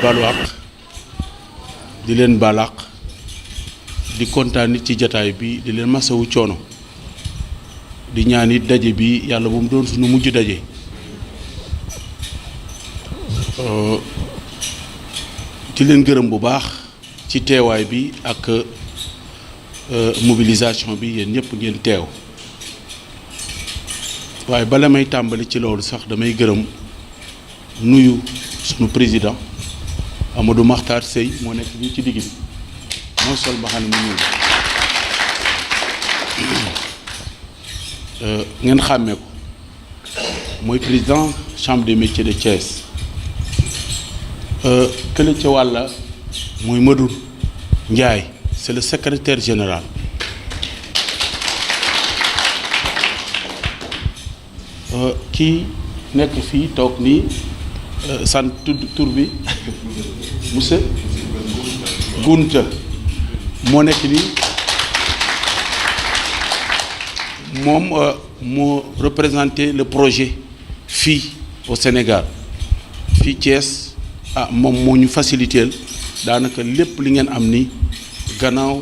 balu àq di leen baal àq di kontaan nit ci jataay bi di leen masawu coono di ñaan it daje bi yàlla bu mu doon suñu mujj daje di leen gërëm bu baax ci teewaay bi ak mobilisation bi yéen ñëpp ngeen teew waaye bala may tàmbali ci loolu sax damay gërëm nuyu sunu président Amadou Makhtar Seye moo nekk nii ci digg bi moo sol mbaxane mu ñuul ngeen xàmmee ko mooy président chambre des métiers de Thiès kële ca wàlla mooy Madou Ndiaye c'est le secrétaire général kii nekk fii toog nii sant tur bi monsieur Gunta moo nekk nii moom moo représenté le projet fii au Sénégal fii Thiès moom moo ñu faciliteel daanaka lépp li ngeen am ni gannaaw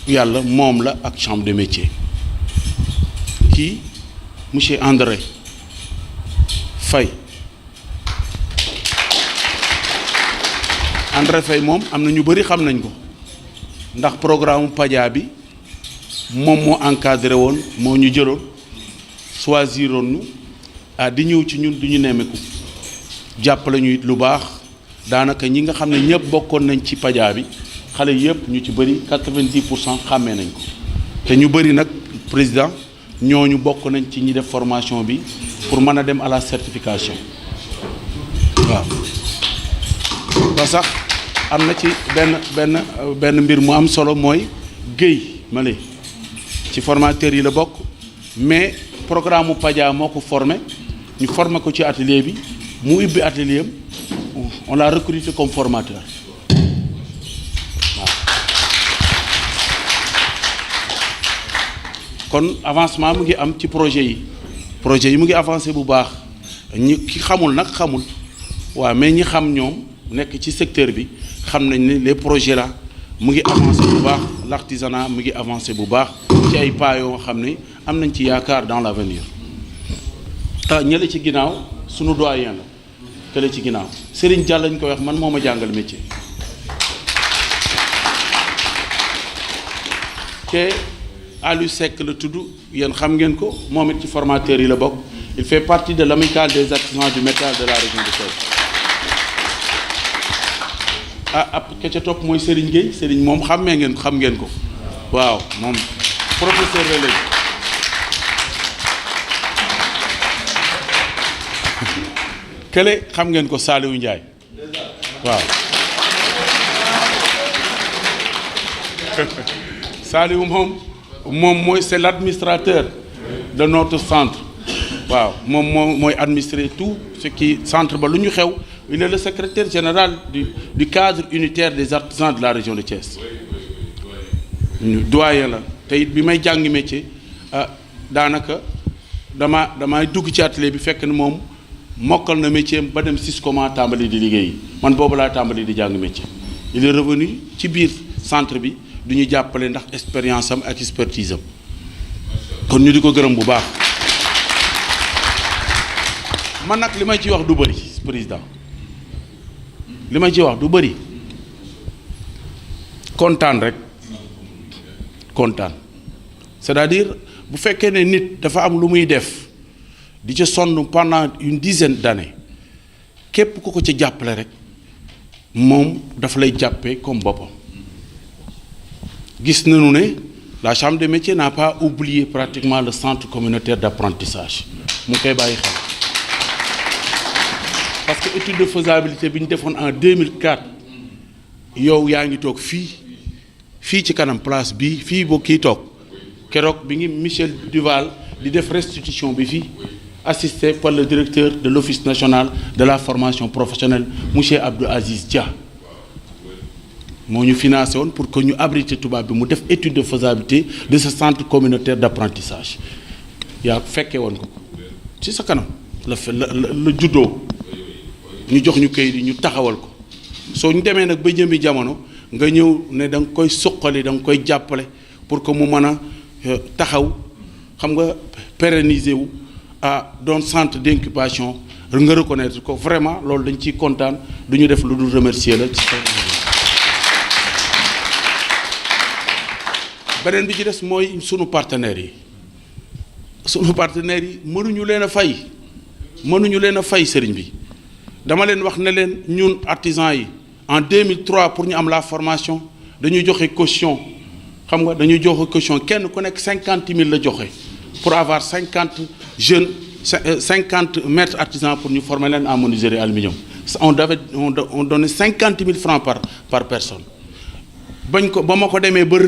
yàlla moom la ak chambre de métier kii monsieur André Faye moom am na ñu bëri xam nañ ko ndax programme PADIA bi moom moo encadré woon moo ñu jëloon choisiroon ñu di ñëw ci ñun du ñu nemmeeku jàppale ñu it lu baax daanaka ñi nga xam ne ñëpp bokkoon nañ ci PADIA bi xale yëpp ñu ci bëri 90% xàmmee nañ ko te ñu bëri nag président ñooñu bokk nañ ci ñi def formation bi pour mën a dem à la certification waaw ba sax am na ci benn mbir mu am solo mooy Guèye Malé ci formateur yi la bokk mais programme mu PADIA moo ko formé ñu formé ko ci atelier bi mu ubbi atelier am on l'a recruté comme formateur waaw kon avancement mu ngi am ci projet yi mu ngi avancé bu baax ñi ki xamul nag xamul waaw mais ñi xam ñoom nekk ci secteur bi xam nañ ne les projets là mu ngi avancé bu baax l'artisanat mu ngi avancé bu baax ci ay pas yoo xam ne am nañ ci yaakaar dans l'avenir ñële ci ginnaaw sunu doyen la kële ci ginnaaw Serigne Diall lañ koy wax man moo ma jàngal métier te Aliou Seck la tudd yéen xam ngeen ko moom it ci formateur yi la bokk il fait partie de l'amicale des artisans du métal de la région de Thiès ab ka ca topp mooy Serigne Gueye Serigne moom xam ngeen ko waaw moom professeur la léegi kële xam ngeen ko Saliou Ndiaye waaw Saliou moom mooy c'est l'administrateur de notre centre waaw moom mooy administrer tout ce qui centre ba lu ñu xew il est le secrétaire général du cadre unitaire des artisans de la région de Thiès doyen la te it bi may jàngi métier daanaka damay dugg ci atelier bi fekk na moom mokkal na métier ba dem Siscoma tàmbali di liggéey man boobu laa tàmbali di jàng métier il est revenu ci biir centre bi du ñu jàppale ndax expérience am ak expertise am kon ñu di ko gërëm bu baax man nag li may ci wax du bëri président li ma ci wax du bëri kontaan rek kontaan c'est-à-dire bu fekkee ne nit dafa am lu muy def di ca sonn pendant une dizaine d'années képp ku ko ca jàppale rek moom dafa lay jàppee comme boppam gis nañu ne la chambre des métiers n'a pas oublié pratiquement le centre communautaire d'apprentissage mu koy bàyyi xel parce que étude de faisabilité bi ñu defoon en 2004 yow yaa ngi toog fii ci kanam place bi fii boo kii toog keroog bi ngi Michel Duval di def restitution bi fii assisté par le directeur de l'Office national de la formation professionnelle monsieur Abdou Aziz Dia moo ñu financé woon pour que ñu abriter tubaab bi mu def étude de faisabilité de ce centre communautaire d'apprentissage yaa fekkee woon ko ci sa kanam la juddoo ñu jox ñu kayit yi ñu taxawal ko soo ñu demee nag ba jëmbi jamono nga ñëw ne da nga koy suqali da nga koy jàppale pour que mu mën a taxaw xam nga pérenniser wu doon centre d'incubation nga reconnaître ko vraiment loolu dañ ciy kontaan du ñu def lu dul remercier la ci beneen bi ci des mooy sunu partenaires yi mënuñu leen a fay sëriñ bi dama leen wax ne leen ñun artisans yi en 2003 pour ñu am la formation dañuy joxe caution xam nga dañuy joxe caution kenn ku nekk 50 000 la joxe pour avoir 50 jeunes 50 maîtres artisans pour ñu former leen en menuiserie aluminium on donnait 50 000 francs par personne bañ ko ba ma ko demee ba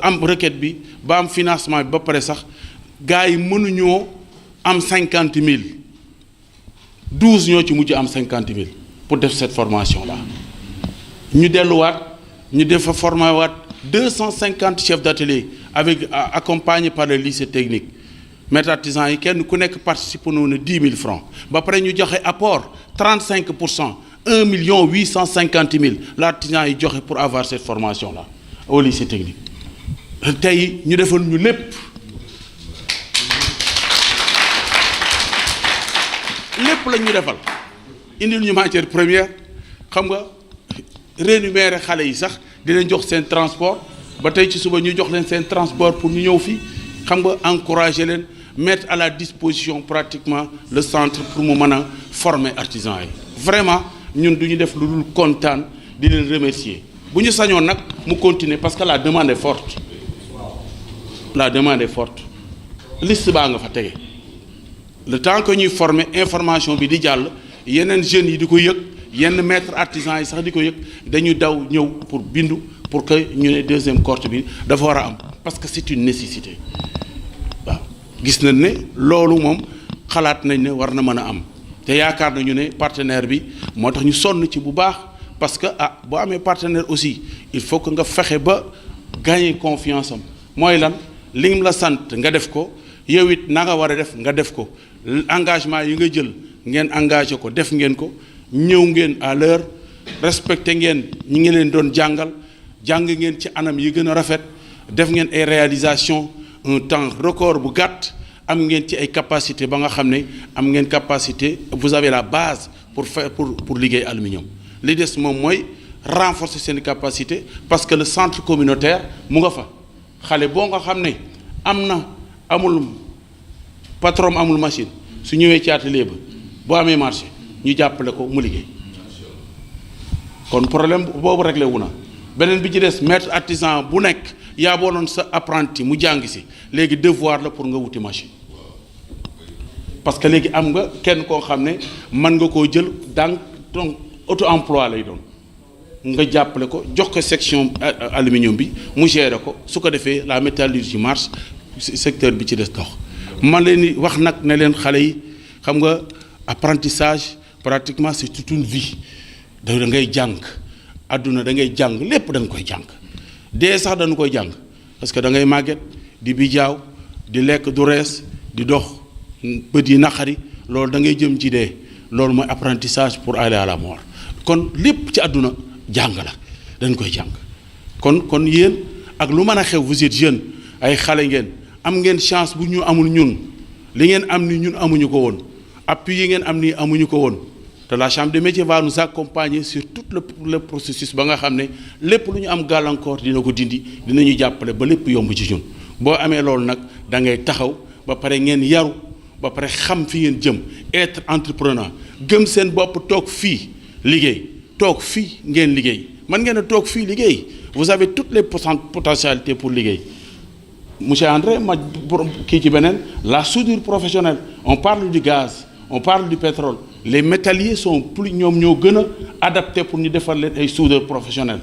am requête bi ba am financement bi ba pare sax gars yi mënuñoo am 50 000 12 ñoo ci mujj am 50 000 pour def cette formation là ñu delluwaat ñu def former waat 250 chefs d'atelier avec accompagnés par le lycée technique maîtres artisans yi kenn ku nekk participer noonu 10 000 francs ba pare ñu joxe apport 35% 1 850 000 l'artisan yi joxe pour avoir cette formation là au lycée technique tey ñu defal ñu lépp lañ ñu defal indil ñu matière première xam nga rémunérer xale yi sax di leen jox seen transport ba tey ci suba ñu jox leen seen transport pour ñu ñëw fii xam nga encourager leen mettre à la disposition pratiquement le centre pour mu mën a former artisans yi vraiment ñun du ñu def lu dul kontaan di leen remercier bu ñu sañoon nag mu continuer parce que la demande est forte liste baa nga fa tege le temps que ñuy former information bi di jàll yeneen jeunes yi di ko yëg yenn maîtres artisans yi sax di ko yëg dañu daw ñëw pour bindu pour que ñu ne deuxième cohorte bi dafa war a am parce que c'est une nécessité waaw gis nañ ne loolu moom xalaat nañ ne war na mën a am te yaakaar nañu ne partenaire bi moo tax ñu sonn ci bu baax parce que boo amee partenaire aussi il faut que nga fexe ba gagner confiance am mooy lan li mu la sant nga def ko yow it na nga war a def nga def ko engagement yi nga jël ngeen engagé ko def ngeen ko ñëw ngeen à l'heure respecté ngeen ñi ngi leen doon jàng ngeen ci anam yi gën a rafet def ngeen ay réalisation un temps record bu gàtt am ngeen ci ay capacité ba nga xam ne am ngeen capacité vous avez la base pour faire pour liggéey aluminium li des moom mooy renforcer seen capacité parce que le centre communautaire mu nga fa xale boo nga xam ne amul patron amul machine su ñëwee ci atelier ba boo amee marché ñu jàppale ko mu liggéey kon problème boobu réglé wu na beneen bi ci des maître artisan bu nekk yaa boonoon sa apprenti mu jàng si léegi devoir la pour nga wuti machine parce que léegi am nga kenn koo xam ne mën nga koo jël donc auto emploi lay doon nga jàppale ko jox ko section aluminium bi mu gérer ko su ko defee la métallurgie marche secteur bi ci des dox man leen di wax nag ne leen xale yi xam nga apprentissage pratiquement c'est toute une vie da ngay jàng àdduna da ngay jàng lépp da nga koy jàng dee sax dañu koy jàng parce que da ngay màgget di bijaaw di lekk du rees di dox bët yi naqari loolu da ngay jëm ci dee loolu mooy apprentissage pour aller à la mort kon lépp ci àdduna jàng la dañ koy jàng kon yéen ak lu mën a xew vous êtes jeune ay xale ngeen am ngeen chance bu ñu amul ñun li ngeen am ni ñun amuñu ko woon appui yi ngeen am ni amuñu ko woon te la chambre de métier va nous accompagner sur tout le processus ba nga xam ne lépp lu ñu am gàllankoor dina ko dindi dinañu jàppale ba lépp yomb ci ñun boo amee loolu nag da ngay taxaw ba pare ngeen yaru ba pare xam fi ngeen jëm être entrepreneur gëm seen bopp toog fii liggéey toog fii ngeen liggéey man ngeen a toog fii liggéey vous avez toutes les potentialités pour liggéey monsieur André ma kii ci beneen la soudure professionnelle on parle du gaz on parle du pétrole les métalliers sont plus ñoom ñoo gën a adapté pour ñu defar leen ay soudeurs professionnels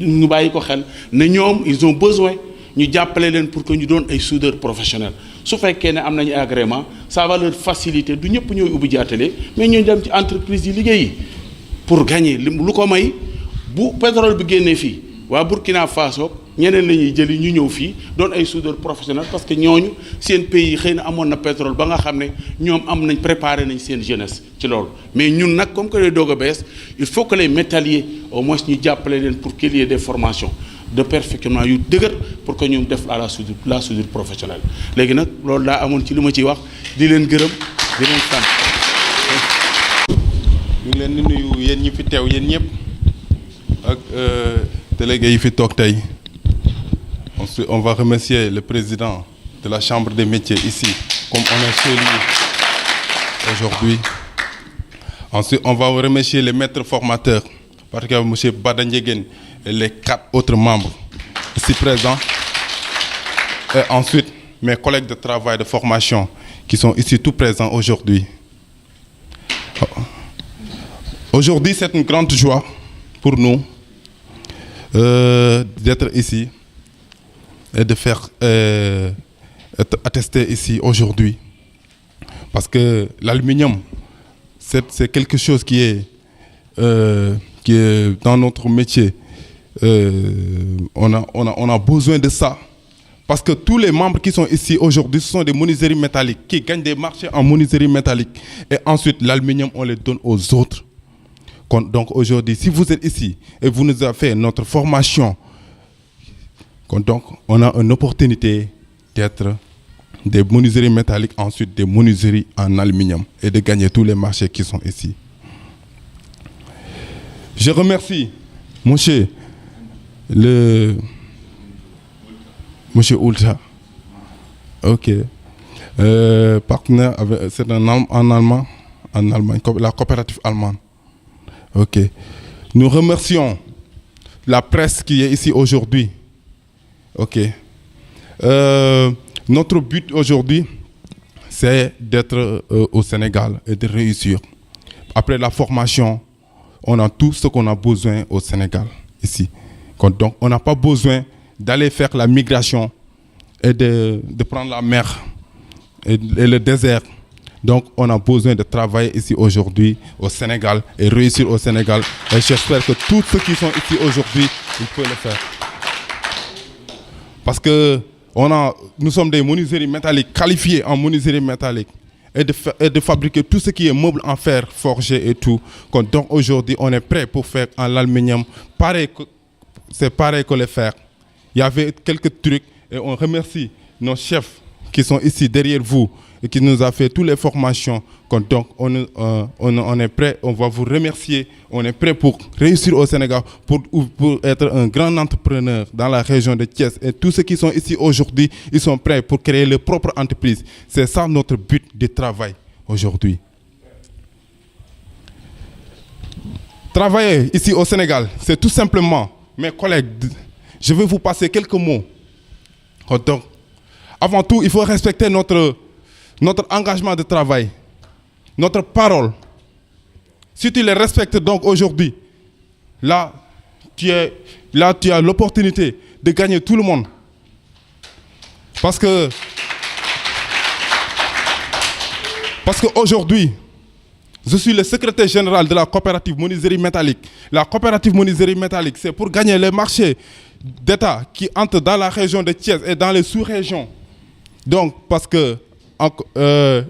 ñu bàyyi ko xel ne ñoom ils ont besoin ñu jàppale leen pour que ñu doon ay soudeurs professionnels su fekkee ne am nañu agrément ça va leur faciliter du ñëpp ñooy ubbi ji atelier mais ñooy dem ci entreprise yi liggéey pour gagner lu ko may bu pétrole bi génnee fii waa Burkina Faso ñeneen la ñuy jëli ñu ñëw fii doon ay soudeur professionnel parce que ñooñu seen pays yi xëy na amoon na pétrole ba nga xam ne ñoom am nañ préparé nañ seen jeunesse ci loolu mais ñun nag comme que day doog a bees il faut que les métalliers au moins ñu jàppale leen pour qu'il y ait des formations de perfectionnement yu dëgër pour que ñu def à la soudure professionnelle léegi nag loolu daa amoon ci li ma ciy wax di leen gërëm di leen sant. ñu ngi leen di nuyu yéen ñi fi teew yéen ñëpp ak délégué yi fi toog tey. Ensuite, on va remercier le président de la Chambre des métiers ici, comme on est chez lui aujourd'hui. Ensuite, on va remercier les maîtres formateurs, particulièrement M. Badandjegen et les 4 autres membres ici présents. Et ensuite, mes collègues de travail de formation qui sont ici tout présents aujourd'hui. Aujourd'hui, c'est une grande joie pour nous d'être ici et de faire être attesté ici aujourd'hui. Parce que l'aluminium, c'est quelque chose qui est dans notre métier. On a besoin de ça. Parce que tous les membres qui sont ici aujourd'hui, ce sont des menuiseries métalliques qui gagnent des marchés en menuiserie métallique. Et ensuite, l'aluminium, on les donne aux autres. Donc aujourd'hui, si vous êtes ici et vous nous avez fait notre formation, donc on a une opportunité d'être des menuiseries métalliques, ensuite des menuiseries en aluminium et de gagner tous les marchés qui sont ici. Je remercie monsieur Ulta, ok, partenaire, c'est en Allemagne, la coopérative allemande. Ok. Nous remercions la presse qui est ici aujourd'hui. Ok. Notre but aujourd'hui, c'est d'être au Sénégal et de réussir. Après la formation, on a tout ce qu'on a besoin au Sénégal, ici. Donc, on n'a pas besoin d'aller faire la migration et de prendre la mer et le désert. Donc, on a besoin de travailler ici aujourd'hui au Sénégal et réussir au Sénégal. Et j'espère que tous ceux qui sont ici aujourd'hui, ils peuvent le faire. Parce que nous sommes des menuiseries métalliques, qualifiés en menuiserie métallique. Et de fabriquer tout ce qui est meuble en fer forgé et tout. Donc, aujourd'hui, on est prêt pour faire en l'aluminium. C'est pareil que le fer. Il y avait quelques trucs et on remercie nos chefs qui sont ici derrière vous et qui nous a fait toutes les formations. Donc, on est prêt, on va vous remercier. On est prêt pour réussir au Sénégal, pour être un grand entrepreneur dans la région de Thiès. Et tous ceux qui sont ici aujourd'hui, ils sont prêts pour créer leur propre entreprise. C'est ça notre but de travail aujourd'hui. Travailler ici au Sénégal, c'est tout simplement, mes collègues, je vais vous passer quelques mots. Donc, avant tout, il faut respecter notre engagement de travail, notre parole. Si tu les respectes donc aujourd'hui, là, tu as l'opportunité de gagner tout le monde. Parce qu'aujourd'hui, je suis le secrétaire général de la coopérative menuiserie métallique. La coopérative menuiserie métallique, c'est pour gagner les marchés d'État qui entrent dans la région de Thiès et dans les sous-régions. Donc, parce que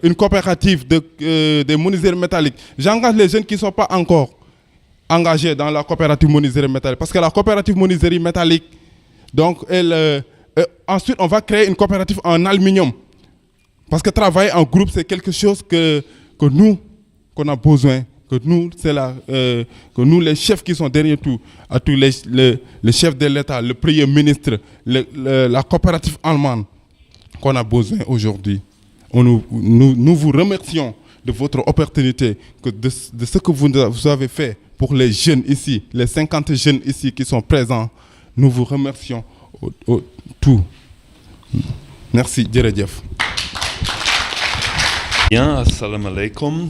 une coopérative des menuiseries métalliques, j'engage les jeunes qui ne sont pas encore engagés dans la coopérative menuiserie métallique. Parce que la coopérative menuiserie métallique, donc, ensuite, on va créer une coopérative en aluminium. Parce que travailler en groupe, c'est quelque chose qu'on a besoin, que nous, les chefs qui sont derrière tout, à tous les chefs de l'État, le Premier ministre, la coopérative allemande, qu'on a besoin aujourd'hui. Nous vous remercions de votre opportunité, de ce que vous avez fait pour les jeunes ici, les 50 jeunes ici qui sont présents. Nous vous remercions tout. Merci, Djeredjef. Bien, assalamu alaikum.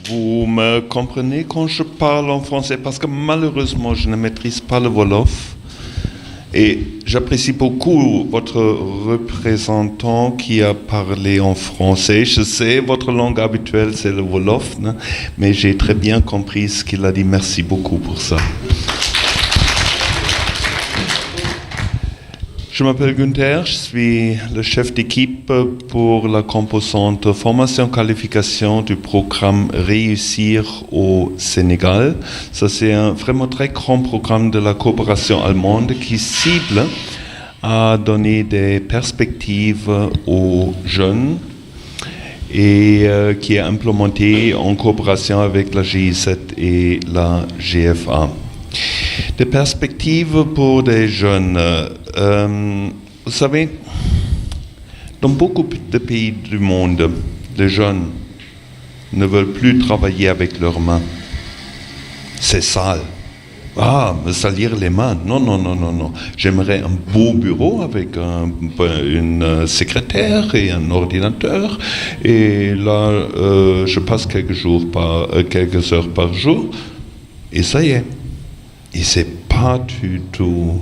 Vous me comprenez quand je parle en français parce que malheureusement je ne maîtrise pas le Wolof. Et j'apprécie beaucoup votre représentant qui a parlé en français. Je sais, votre langue habituelle, c'est le Wolof, mais j'ai très bien compris ce qu'il a dit. Merci beaucoup pour ça. Je m'appelle Günther, je suis le chef d'équipe pour la composante formation-qualification du programme Réussir au Sénégal. Ça, c'est un vraiment très grand programme de la coopération allemande qui cible à donner des perspectives aux jeunes et qui est implémenté en coopération avec la GIZ et la GFA. Des perspectives pour des jeunes. Vous savez, dans beaucoup de pays du monde, les jeunes ne veulent plus travailler avec leurs mains. C'est sale. Ah, me salir les mains. Non, non, non, non, non. J'aimerais un beau bureau avec une secrétaire et un ordinateur. Et là, je passe quelques heures par jour. Et ça y est. Et c'est pas du tout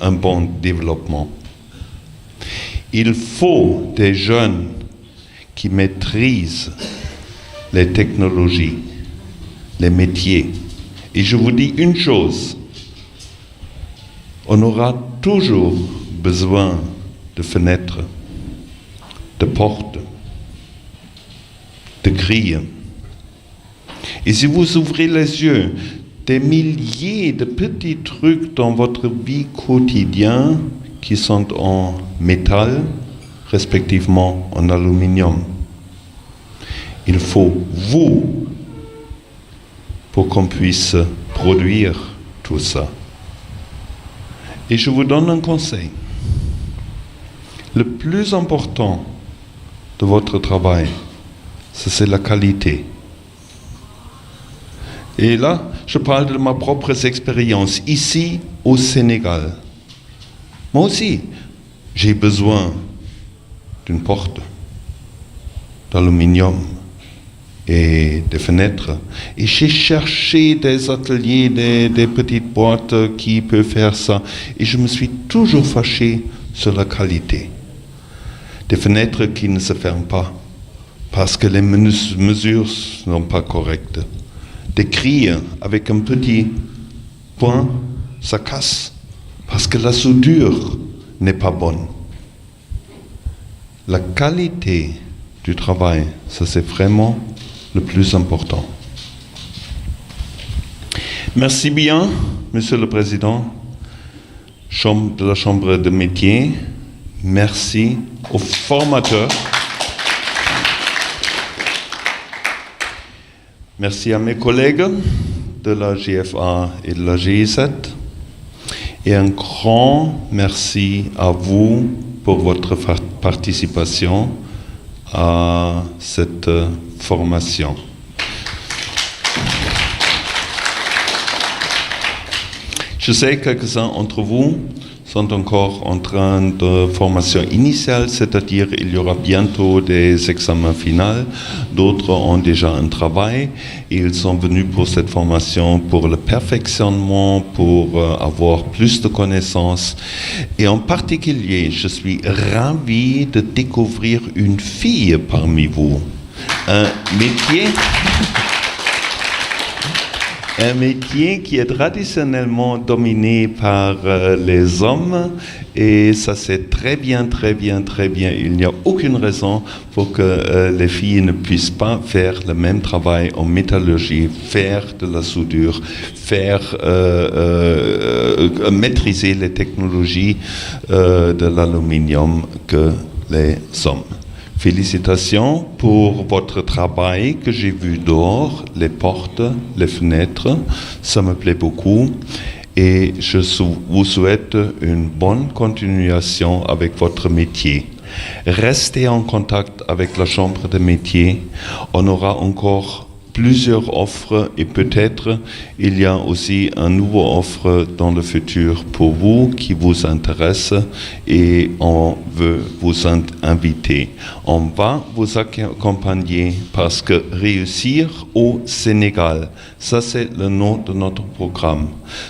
un bon développement. Il faut des jeunes qui maîtrisent les technologies, les métiers. Et je vous dis une chose, on aura toujours besoin de fenêtres, de portes, de grilles. Et si vous ouvrez les yeux, des milliers de petits trucs dans votre vie quotidienne qui sont en métal, respectivement en aluminium. Il faut vous pour qu'on puisse produire tout ça. Et je vous donne un conseil. Le plus important de votre travail, c'est la qualité. Et là, je parle de ma propre expérience ici au Sénégal. Moi aussi, j'ai besoin d'une porte d'aluminium et des fenêtres. Et j'ai cherché des ateliers, des petites boîtes qui peuvent faire ça. Et je me suis toujours fâché sur la qualité. Des fenêtres qui ne se ferment pas parce que les mesures ne sont pas correctes. Des grilles avec un petit point, ça casse parce que la soudure n'est pas bonne. La qualité du travail, ça c'est vraiment le plus important. Merci bien, Monsieur le Président de la Chambre de métier. Merci aux formateurs. Merci à mes collègues de la GFA et de la GIZ. Et un grand merci à vous pour votre participation à cette formation. Je sais que quelques-uns d'entre vous sont encore en train de formation initiale, c'est-à-dire il y aura bientôt des examens finaux. D'autres ont déjà un travail et ils sont venus pour cette formation pour le perfectionnement, pour avoir plus de connaissances. Et en particulier, je suis ravi de découvrir une fille parmi vous. Un métier qui est traditionnellement dominé par les hommes et ça c'est très bien, très bien, très bien. Il n'y a aucune raison pour que les filles ne puissent pas faire le même travail en métallurgie, faire de la soudure, maîtriser les technologies de l'aluminium que les hommes. Félicitations pour votre travail que j'ai vu dehors, les portes, les fenêtres, ça me plaît beaucoup et je vous souhaite une bonne continuation avec votre métier. Restez en contact avec la Chambre de métier, on aura encore plusieurs offres et peut-être il y a aussi une nouvelle offre dans le futur pour vous qui vous intéresse et on veut vous inviter. On va vous accompagner parce que réussir au Sénégal, ça c'est le nom de notre programme.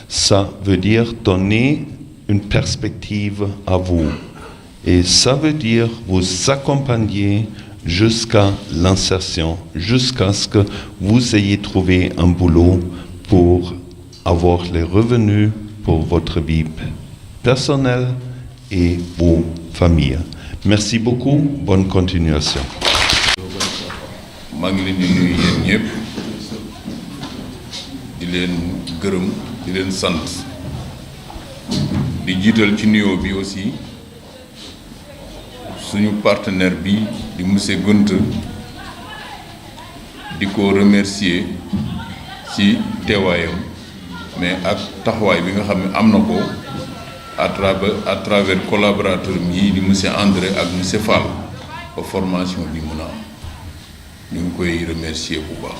Ça veut dire donner une perspective à vous et ça veut dire vous accompagner jusqu'à l'insertion, jusqu'à ce que vous ayez trouvé un boulot pour avoir les revenus pour votre vie personnel et aux familles. Merci beaucoup, bonne continuation. maa ngi leen di nuyu yéen ñëpp di leen gërëm di leen sant di jiital ci nuyoo bi aussi suñu partenaire bi di monsieur Gunthe di ko remercier ci teewaayam mais ak taxawaay bi nga xam ne am na ko à travers collaborateur yi di monsieur André ak monsieur Fall ba formation bi mën a am ñu ngi koy remercier bu baax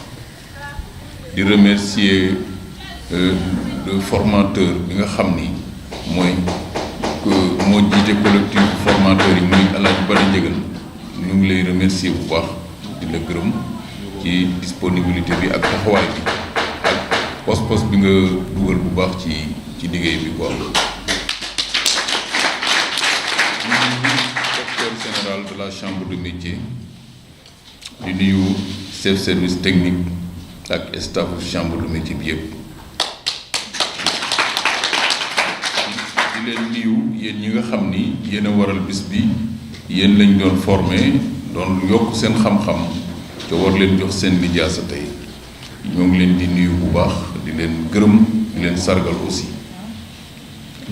di remercier le formateur bi nga xam ni moo jiite collectif formateur yi muy El Hadj Bada Ndiéguène ñu ngi lay remercier bu baax di la gërëm ci disponibilité bi ak taxawaay bi ak pos-pos bi nga dugal bu baax ci liggéey bi quoi. Directeur général de la chambre de métier di nuyu chef service technique ak staff chambre de métier bi yëpp di leen nuyu yéen ñi nga xam ni yéen a waral bis bi yéen lañ doon formé doon yokk seen xam-xam te war leen jox seen lijaasa tey ñoo ngi leen di nuyu bu baax di leen gërëm di leen sargal aussi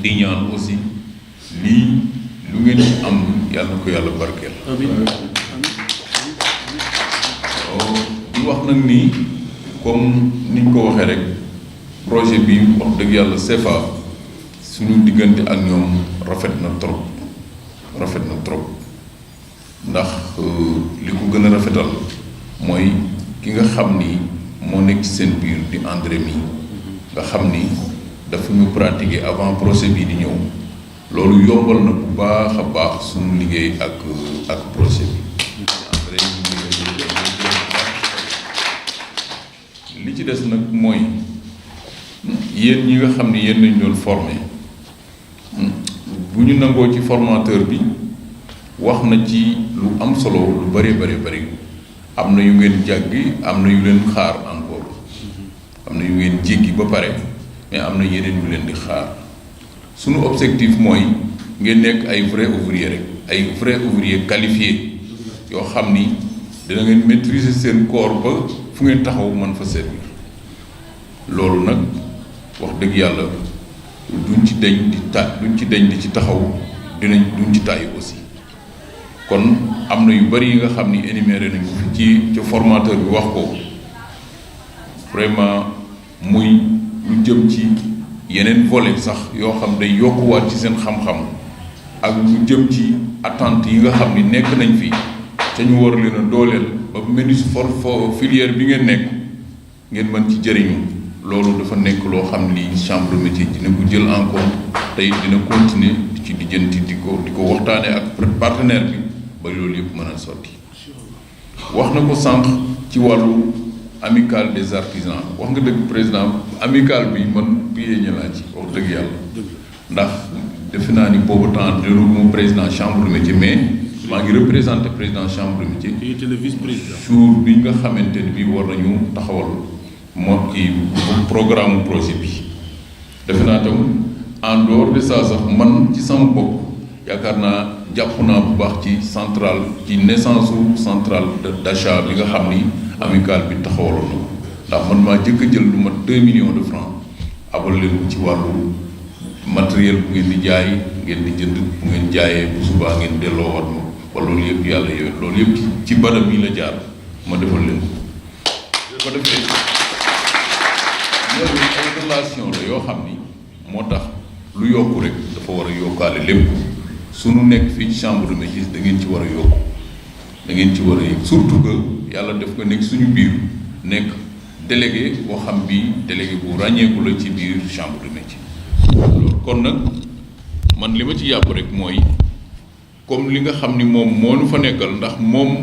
di ñaan aussi lii lu ngeen am yàlla na ko yàlla barkeel. di wax nag nii comme niñ ko waxee rek projet bi wax dëgg yàlla CFA suñu diggante ak ñoom rafet na trop ndax li ko gën a rafetal mooy ki nga xam ni moo nekk ci seen biir di André mi nga xam ni dafa ñu pratiquer avant projet bi di ñëw loolu yombal na bu baax a baax suñu liggéey ak projet bi li ci des nag mooy yéen ñi nga xam ni yéen lañ doon formé bu ñu nangoo ci formateur bi wax na ci lu am solo lu bari am na yu ngeen jàggi am na yu leen xaar encore am na yu ngeen jéggi ba pare mais am na yeneen yu leen di xaar sunu objectif mooy ngeen nekk ay vrai ouvrier rek ay vrai ouvrier qualifié yoo xam ni dina ngeen maîtriser seen corps ba fu ngeen taxaw mën fa servir loolu nag wax dëgg yàlla duñ ci deñ di ci taxaw duñ ci tàyyi aussi kon am na yu bari yi nga xam ni énuméré nañu ci formateur bi wax ko vraiment muy lu jëm ci yeneen volet sax yoo xam day yokkuwaat ci seen xam-xam ak lu jëm ci attente yi nga xam ni nekk nañ fi te ñu war leen a dooleel ba MENUS filière bi ngeen nekk ngeen mën ci jëriñu loolu dafa nekk loo xam ni chambre de métier dina ko jël en compte tey dina continuer ci lijjanti di ko waxtaane ak partenaire bi ba loolu yëpp mën a sotti wax na ko sànq ci wàllu amicale des artisans wax nga dëgg président amicale bi man biyee ñu laa ci wax dëgg yàlla ndax defe naa ni boobu temps jëlul moom président chambre de métier mais maa ngi représenté président chambre de métier. qui était le vice-président. jour bi nga xamante ne bii war nañu taxawal moo kii programme projet bi defe naa tam en dehors de ça sax man ci sama bopp yaakaar naa jàpp naa bu baax ci centrale ci naissance su centrale d'achat bi nga xam ni amicale bi taxawaloon na ndax man maa jëkk a jël lu mat 2 millions de francs abal leen ko ci wàllu matériel bu ngeen di jaay ngeen di jënd bu ngeen jaayee bu subaa ngeen delloo wat ma wala loolu yëpp yàlla yooyu loolu yëpp ci badam yi la jaar ma defal leen ko defee loolu ay relation la yoo xam ni moo tax lu yokku rek dafa war a yokkaale lépp suñu nekk fii ci chambre de métier da ngeen ci war a yokku da ngeen ci war a yëg surtout que yàlla def ko nekk suñu biir nekk délégué boo xam bi délégué bu ràññeeku la ci biir chambre de métier loolu kon nag man li ma ci yàpp rek mooy comme li nga xam ni moom moo nu fa nekkal ndax moom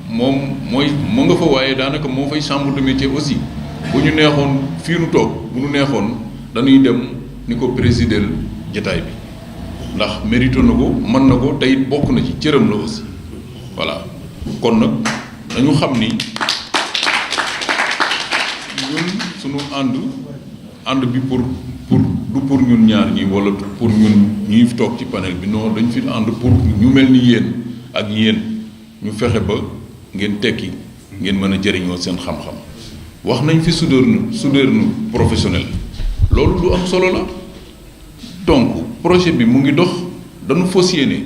mooy moo nga fa waaye daanaka moo fay chambre de métier aussi bu ñu neexoon fii nu toog bu ñu neexoon dañuy dem ni ko présider jataay bi ndax mérito na ko mën na ko tey bokk na ci cëram la aussi voilà kon nag dañu xam ni ñun suñu ànd bi pour du pour ñun ñaar ñi wala pour ñun ñi fi toog ci panel bi non dañ fi ànd pour ñu mel ni yéen ak yéen ñu fexe ba ngeen tekki ngeen mën a jëriñoo seen xam-xam wax nañ fi soudeur professionnel loolu lu am solo la donc projet bi mu ngi dox dañu fas yéene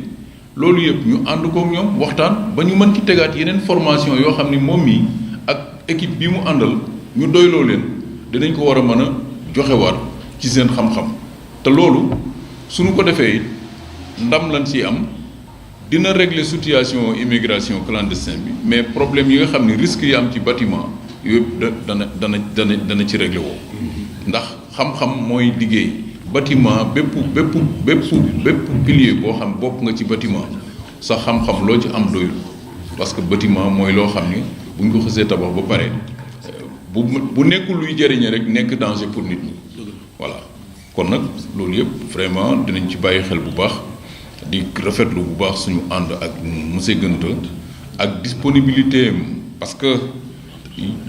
loolu yëpp ñu ànd kook ñoom waxtaan ba ñu mën ci tegaat yeneen formation yoo xam ni moom mii ak équipe bi mu àndal ñu doyloo leen dinañ ko war a mën a joxewaat ci seen xam-xam te loolu suñu ko defee ndam lañ ci am dina régler situation immigration clandestine bi mais problème yi nga xam ni risques yi am ci bâtiment yooyu dana ci régler woo ndax xam-xam mooy liggéey bâtiment bépp pilier boo xam bopp nga ci bâtiment sa xam-xam loo ci am doyul parce que bâtiment mooy loo xam ni bu ñu ko xësee tabax ba pare bu nekkul luy jëriñe rek nekk danger pour nit ñi voilà kon nag loolu yëpp vraiment dinañ ci bàyyi xel bu baax di rafetlu bu baax suñu ànd ak monsieur Guenta ak disponibilité am parce que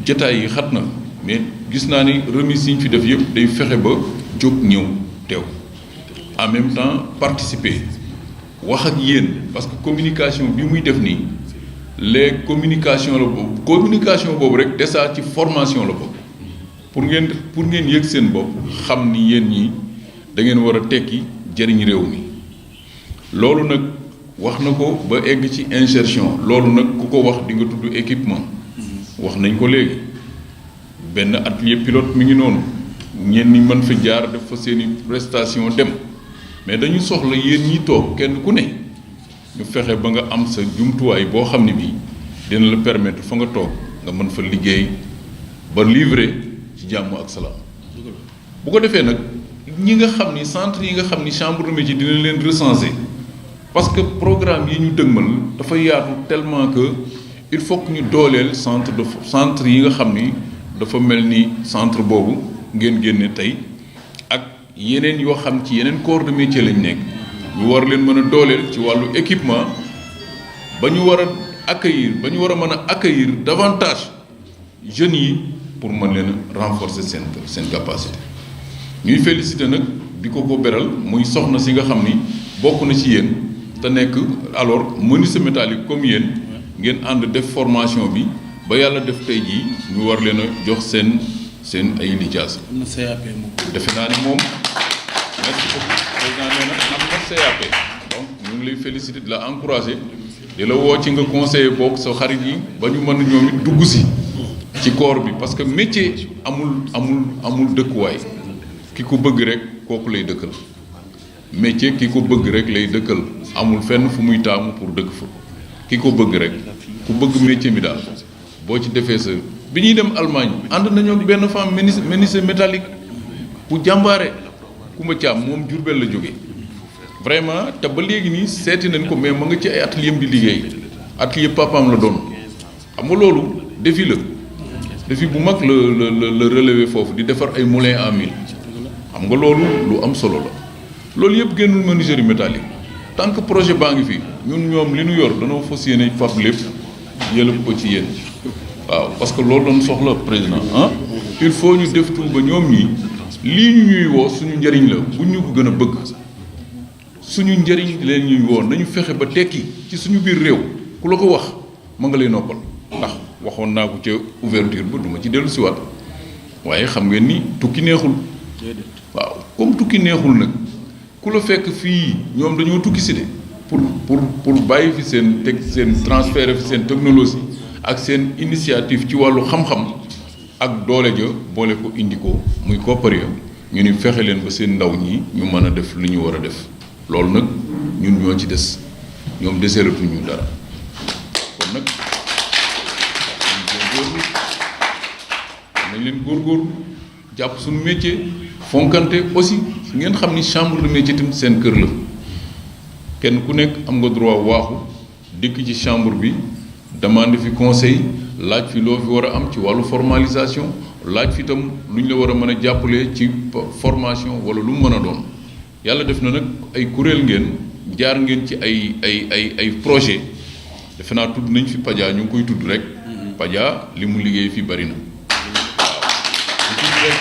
jataay yi xat na mais gis naa ni remise yi ñu fi def yëpp day fexe ba jóg ñëw teew en même temps participer wax ak yéen parce que communication bi muy def nii les communication la boobu communication boobu rek déjà ci formation la boobu pour ngeen yëg seen bopp xam ni yéen ñi da ngeen war a tekki jëriñ réew mi loolu nag wax na ko ba egg ci insertion loolu nag ku ko wax di nga tudd équipement wax nañ ko léegi benn atelier pilote mi ngi noonu ñenn ñi mën fa jaar def fa seeni prestation dem mais dañu soxla yéen ñi toog kenn ku ne ñu fexe ba nga am sa jumtuwaay boo xam ne bii dina la permettre fa nga toog nga mën fa liggéey ba livrer ci jàmm ak salaam bu ko defee nag ñi nga xam ni centre yi nga xam ni chambre de métier dina leen recenser parce que programme yi ñu dëgmal dafa yaatu tellement que il faut que ñu dooleel centre yi nga xam ni dafa mel ni centre boobu ngeen génne tey ak yeneen yoo xam ci yeneen corps de métier lañ nekk ñu war leen mën a dooleel ci wàllu équipement ba ñu war a mën a accueillir davantage jeunes yi pour mën leen a renforcer seen capacité ñuy féliciter nag di ko beral muy soxna si nga xam ni bokk na ci yéen te nekk alors menuisier métallique comme yéen ngeen ànd def formation bi ba yàlla def tey jii ñu war leen a jox seen ay lijaas. am na CAP moom. defe naa ni moom merci beaucoup président nee na am na CAP donc ñu ngi lay féliciter di la encourager di la woo ci nga conseiller bokk sa xarit yi ba ñu mën ñoom it dugg si ci corps bi parce que métier amul dëkkuwaay ki ko bëgg rek kooku lay dëkkal métier ki ko bëgg rek lay dëkkal amul fenn fu muy taamu pour dëkk fa ki ko bëgg rek ku bëgg métier mi daal boo ci defee sa bi ñuy dem Allemagne ànd nañoo benn femme menuisier métallique ku jàmbaare Kumba Caam moom Jurbel la jóge vraiment te ba léegi nii seeti nañ ko mais ma nga ci ay atelier bi liggéey atelier papaam la doon xam nga loolu défi la défi bu mag la relever foofu di defar ay moulins à mil xam nga loolu lu am solo la loolu yëpp génnul menuiserie métallique tant que projet baa ngi fi ñun ñoom li ñu yor danoo fas yéene fab lépp yëlëb ko ci yéen waaw parce que loolu lañ soxla président ah il faut ñu def tout ba ñoom ñi lii ñu ñuy woo suñu njëriñ la bu ñu ko gën a bëgg suñu njëriñ leen ñuy woo nañu fexe ba tekki ci suñu biir réew ku la ko wax ma nga lay noppal ndax waxoon naa ko ca ouverture ba duma ci dellu siwaat waaye xam ngeen ni tukki neexul waaw comme tukki neexul nag ku la fekk fii ñoom dañoo tukki si de pour bàyyi fi seen transfert fi seen technologie ak seen initiative ci wàllu xam-xam ak doole ja boole ko indi ko muy koppar ya ñu ni fexe leen ba seen ndaw ñi ñu mën a def li ñu war a def loolu nag ñun ñoo ci des ñoom deseeratuñu dara kon nag nañ leen góorgóorlu jàpp suñu métier fonkante aussi ngeen xam ni chambre de métier tamit seen kër la kenn ku nekk am nga droit waaxu dikk ci chambre bi demande fi conseil laaj fi loo fi war a am ci wàllu formalisation laaj fi itam lu ñu la war a mën a jàppalee ci formation wala lu mu mën a doon yàlla def na nag ay kuréel ngeen jaar ngeen ci ay projet defe naa tudd nañ fi Paja ñu ngi koy tudd rek Paja li mu liggéey fi bari na waaw lu tudd rek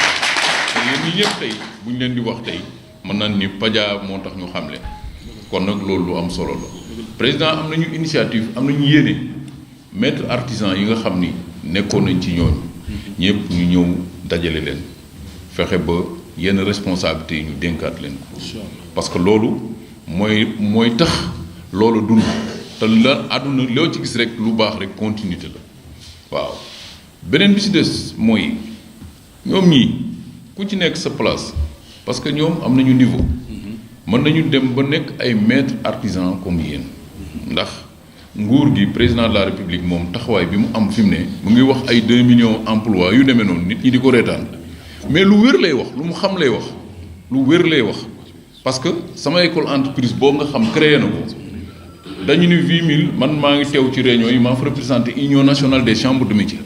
te yéen ñi ñëpp tey bu ñu leen di wax tey mën nañ ni Padia moo tax ñu xamle kon nag loolu lu am solo la président am nañu initiative am nañu yéene maître artisan yi nga xam ni nekkoon nañ ci ñooñu ñëpp ñu ñëw dajale leen fexe ba yenn responsabilités yi ñu dénkaat leen ko parce que loolu mooy tax loolu dund te la àdduna loo ci gis rek lu baax rek continuité la waaw beneen bi ci des mooy ñoom ñii ku ci nekk sa place parce que ñoom am nañu niveau mën nañu dem ba nekk ay maître artisan comme yéen ndax nguur gi président de la république moom taxawaay bi mu am fi mu ne mu ngi wax ay 2 millions emploi yu demee noonu nit ñi di ko reetaan mais lu wér lay wax lu mu xam lay wax lu wér lay wax parce que sama école entreprise boobu nga xam créé na ko dañu ni 8000 man maa ngi teew ci réunion yi maa fa représenté union nationale des chambres de métiers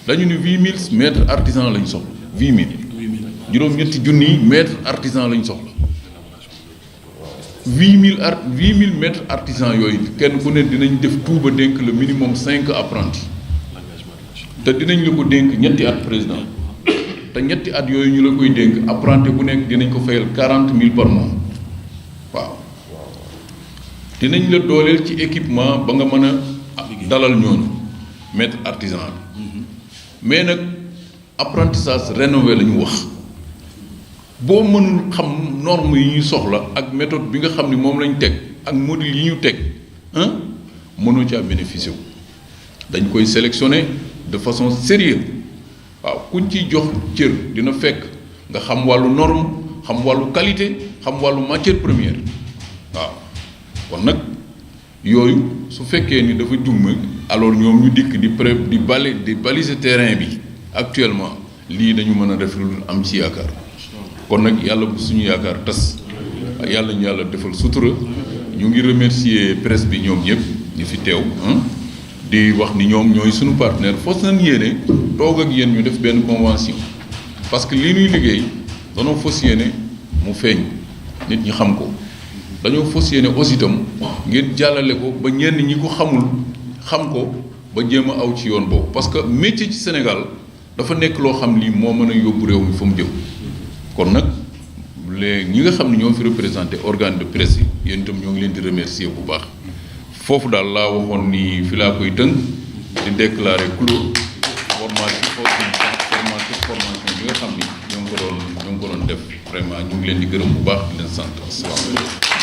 dañu ni 8000 maîtres artisans lañ soxla 80 000 juróom-ñetti junniy maîtres artisans lañ soxla 8000 maîtres artisans yooyu kenn ku ne dinañ def tout ba dénk le minimum 5 apprentis te dinañ la ko dénk ñetti at président te ñetti at yooyu ñu la koy dénk apprenti bu nekk dinañ ko fayal 40 000 par mois waaw dinañ la dooleel ci équipement ba nga mën a dalal ñooñu maître artisan bi mais nag apprentissage rénové la ñu wax boo mënul xam norme yi ñuy soxla ak méthode bi nga xam ni moom lañ teg ak module yi ñu teg mënoo caa bénéficier wu dañ koy sélectionner de façon sérieuse waaw kuñ ciy jox cër dina fekk nga xam wàllu norme xam wàllu qualité xam wàllu matière première waaw kon nag yooyu su fekkee ni dafa jumma alors ñoom ñu dikk di baliser terrain bi actuellement lii dañu mën a def lu am ci yaakaar kon nag yàlla bu suñu yaakaar tas yàlla ñu yàlla defal sutura ñu ngi remercier presse bi ñoom ñëpp ñu fi teew di wax ni ñoom ñooy suñu partenaire fos nañ yéene toog ak yéen ñu def benn convention parce que li ñuy liggéey danoo fos yéene mu feeñ nit ñi xam ko dañoo fos yéene aussi itam ngeen jàllale ko ba ñenn ñi ko xamul xam ko ba jéem a aw ci yoon boobu parce que métier ci Sénégal dafa nekk loo xam lii moo mën a yóbbu réew mi fa mu jëm kon nag léegi ñi nga xam ne ñoo fi représenté organe de presse yi yéen itam ñoo ngi leen di remercier bu baax foofu daal laa waxoon ni fi laa koy tënk di déclarer clos formation bi nga xam ni ñoo ngi ko doon def vraiment ñu ngi leen di gërëm bu baax di leen sant asalaamaaleykum